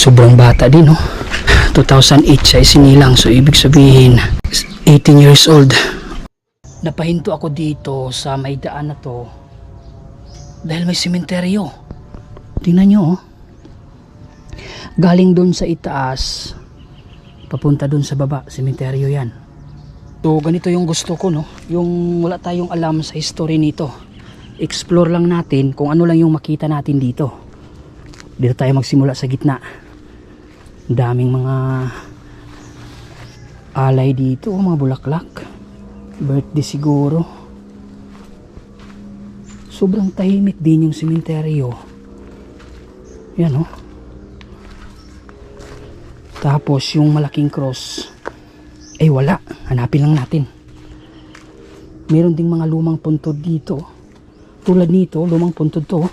Sobrang bata din, no? 2008 siya isinilang, so ibig sabihin 18 years old. Napahinto ako dito sa may daan na to dahil may sementeryo. Tingnan nyo, oh. Galing doon sa itaas papunta doon sa baba, sementeryo yan. So ganito yung gusto ko, no? Yung wala tayong alam sa history nito, explore lang natin kung ano lang yung makita natin dito. Dito tayo magsimula sa gitna. Daming mga alay dito, mga bulaklak, birthday siguro. Sobrang tahimik din yung sementeryo. Yan, oh. Tapos yung malaking cross ay wala, hanapin lang natin. Meron ding mga lumang puntod dito, tulad nito, lumang puntod to.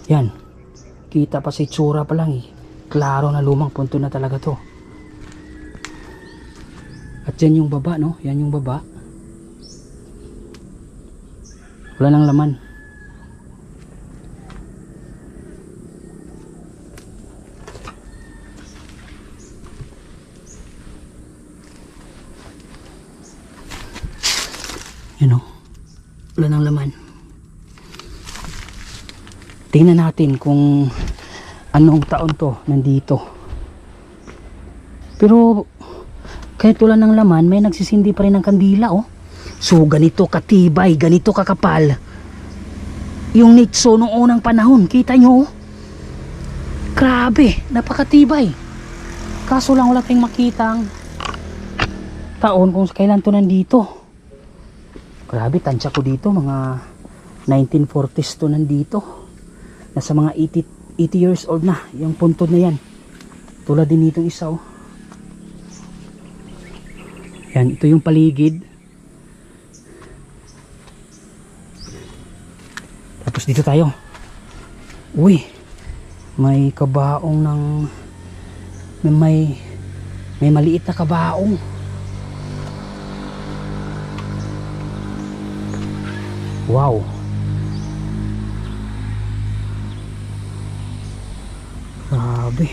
Yan, kita pa sa itsura pa lang, eh. Klaro na lumang puntod na talaga to. At yan yung baba, no? Yan yung baba. Wala nang laman. Yan, oh. Wala nang laman. Tingnan natin kung anong taon to nandito. Pero kahit wala ng laman, may nagsisindi pa rin ng kandila, oh. So ganito katibay, ganito kakapal yung nitso noong unang panahon. Kita nyo, oh. Grabe, napakatibay. Kaso lang wala tayong makitang taon kung kailan to nandito. Grabe, tansya ko dito, mga 1940s to nandito. Nasa mga 80 years old na yung puntod na yan. Tulad din itong isa, oh. Yan, ito yung paligid. Tapos dito tayo. Uy, may kabaong ng may maliit na kabaong. Wow. Grabe.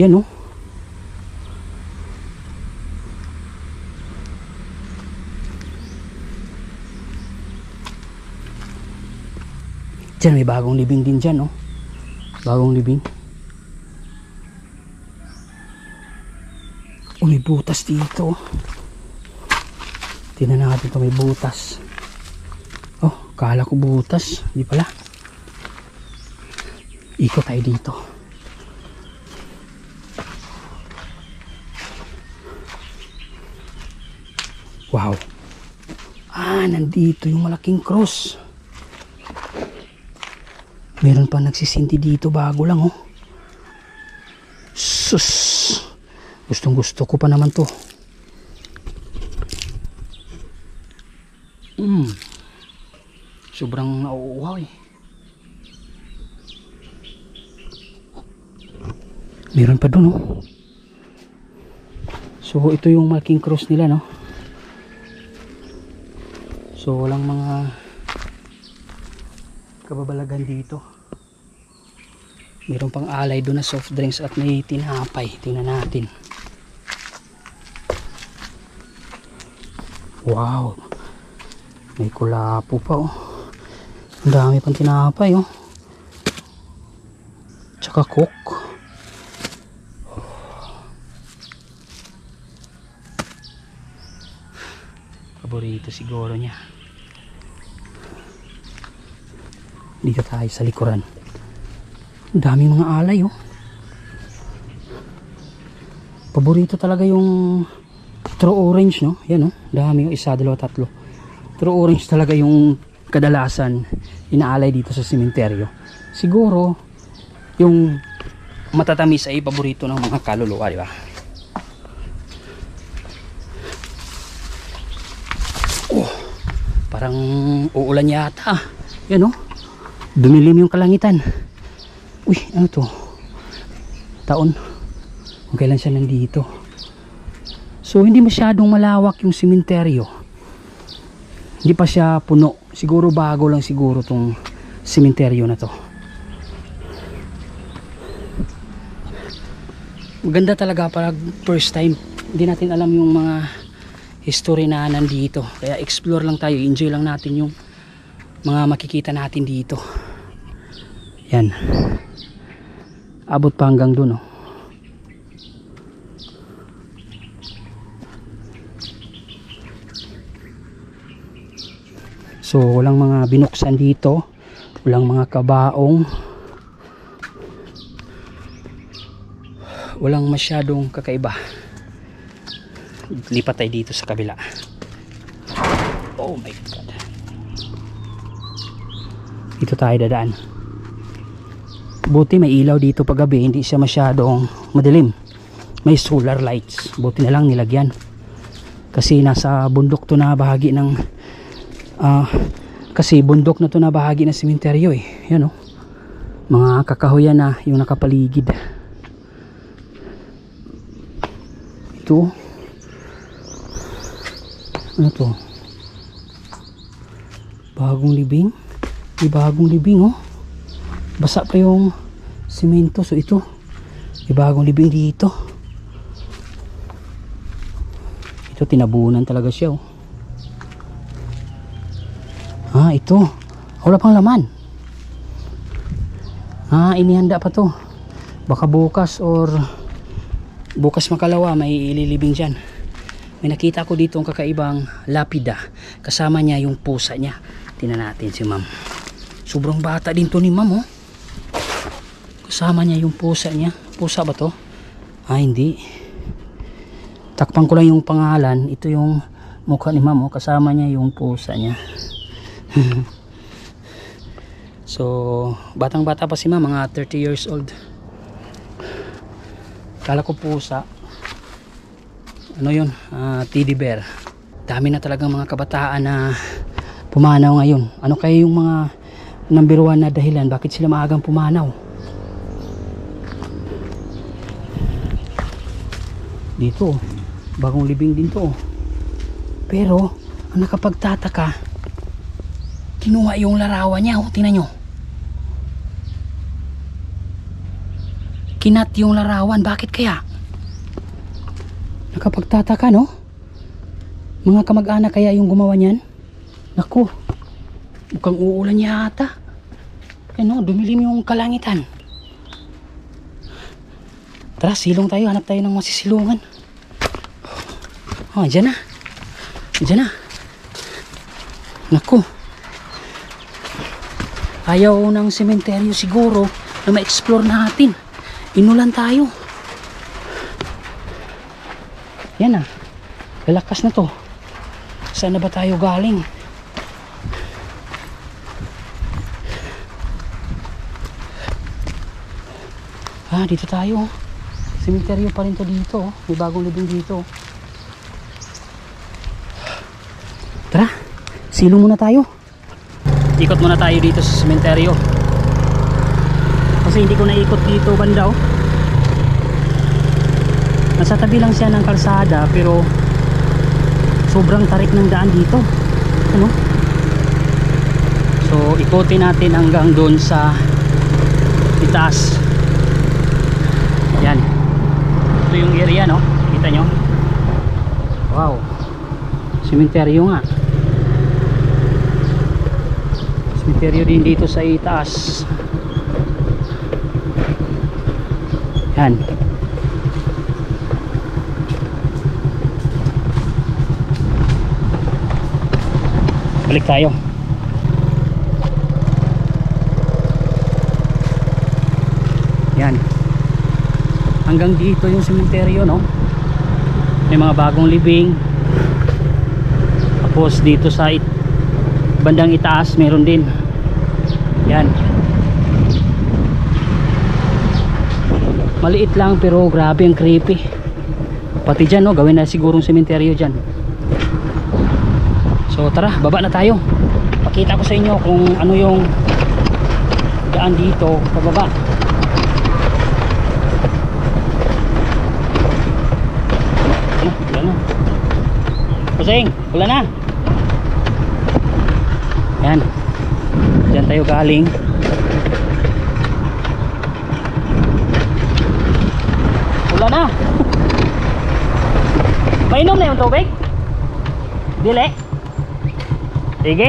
Yan, oh. Diyan may bagong libing din dyan, oh. Bagong libing. Oh, may butas dito. Tingnan natin ito, may butas. Oh, kala ko butas, hindi pala. Ikot tayo dito. Wow. Ah, nandito yung malaking cross. Meron pa nagsisindi dito, bago lang, oh. Sus. Gustong gusto ko pa naman to. Sobrang nauuhaw, eh. Meron pa dun, oh. So ito yung malaking cross nila, no? So walang mga kababalagan dito. Meron pang alay doon na soft drinks at may tinapay. Tingnan natin. Wow, may kulapo pa, oh. Ang dami pang tinapay, oh. Tsaka coke. Paborito siguro niya. Dito tayo sa likuran. Ang daming mga alay, oh. Paborito talaga yung true orange, no? Yan, oh. Dami, yung isa, dalawa, tatlo. True orange talaga yung kadalasan inaalay dito sa sementeryo. Siguro yung matatamis ay paborito ng mga kaluluwa, di ba? Oh, parang uulan yata. Yan, oh. Dumilim yung kalangitan. Uy, ano to? Taon. Kung kailan siya nandito. So hindi masyadong malawak yung sementeryo. Hindi pa siya puno. Siguro bago lang siguro tong sementeryo na to. Maganda talaga para first time. Hindi natin alam yung mga history na nandito. Kaya explore lang tayo. Enjoy lang natin yung mga makikita natin dito. Yan. Abot pa hanggang dun, oh. So walang mga binuksan dito, walang mga kabaong, walang masyadong kakaiba. Lipat tayo dito sa kabila. Oh my god, dito tayo dadaan. Buti may ilaw dito pag gabi, hindi siya masyadong madilim, may solar lights. Buti na lang nilagyan kasi nasa bundok to na bahagi ng kasi bundok na to na bahagi ng sementeryo eh. Yan oh, mga kakahuyan na yung nakapaligid. Ito ano to, bagong libing. May bagong libing oh, basa pa yung simento. So ito may bagong libing dito. Ito tinabunan talaga siya oh. Ito wala pang laman. Inihanda pa to, baka bukas or bukas makalawa may ililibing dyan. May nakita ko dito ang kakaibang lapida, kasama niya yung pusa niya. Tingnan natin si ma'am. Sobrang bata din to ni ma'am oh. Kasama niya yung pusa niya. Pusa ba to? Hindi. Takpan ko lang yung pangalan. Ito yung mukha ni ma'am oh. Kasama niya yung pusa niya. So batang bata pa si ma'am, mga 30 years old. Kala ko pusa. Ano yun? Teddy bear. Dami na talagang mga kabataan na pumanaw ngayon. Ano kaya yung mga number 1 na dahilan bakit sila maagang pumanaw? Dito bagong libing din to. Pero ang nakapagtataka, kinuha yung larawan niya oh. Tingnan nyo, kinat yung larawan. Bakit kaya? Nakapagtataka no. Mga kamag-anak kaya yung gumawa niyan. Naku, mukhang uulan yata. Ano, dumilim yung kalangitan. Tara, silong tayo. Hanap tayo ng masisilungan. Dyan na. Dyan na. Naku, ayaw ng sementeryo siguro na ma-explore natin. Inulan tayo. Yan na, lalakas na to. Saan na ba tayo galing? Dito tayo. Sementeryo pa rin to dito. May bagong libing dito. Tara, silong muna tayo. Ikot muna tayo dito sa sementeryo. Kasi hindi ko naikot dito banda oh. Nasa tabi lang siya ng kalsada pero sobrang tarik ng daan dito. Ano? So ikotin natin hanggang doon sa itaas. Yan. Ito yung area no. Kita nyo? Wow. Sementeryo nga. Sementeryo din dito sa itaas. Yan. Balik tayo. Yan. Hanggang dito yung sementeryo no. May mga bagong libing. Tapos dito sa bandang itaas meron din. Yan. Maliit lang pero grabe ang creepy. Pati dyan no, gawin na sigurong sementeryo dyan. So tara, baba na tayo. Pakita ko sa inyo kung ano yung daan dito pababa. Ulan na. Pusing, ulan na. Yan. Diyan tayo galing. Wala na. Mainom na yung tubig? Dili? Sige.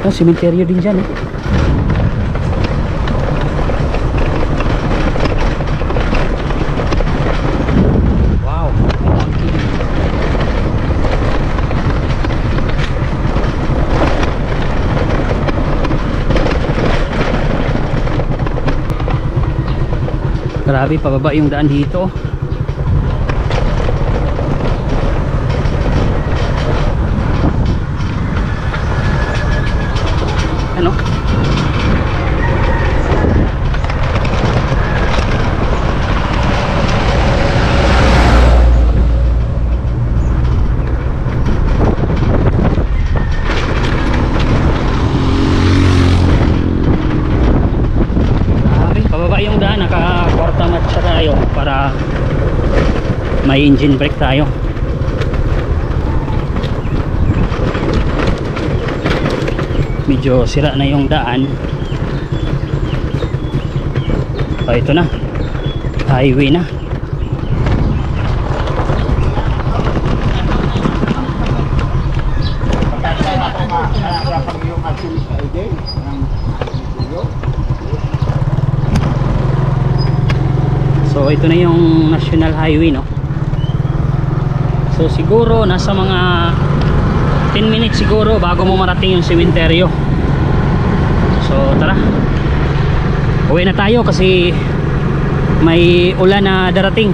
Oh, simenteryo din dyan eh. Wow. Grabe, pababa yung daan dito. Ano? Grabe, pababa yung daan. Naka-quarta matcha tayo para may engine brake tayo. Medyo sira na yung daan. Ito na, highway na. So ito na yung national highway, no? So siguro nasa mga 10 minutes siguro bago mo marating yung sementeryo. So tara, uwi na tayo kasi may ulan na darating.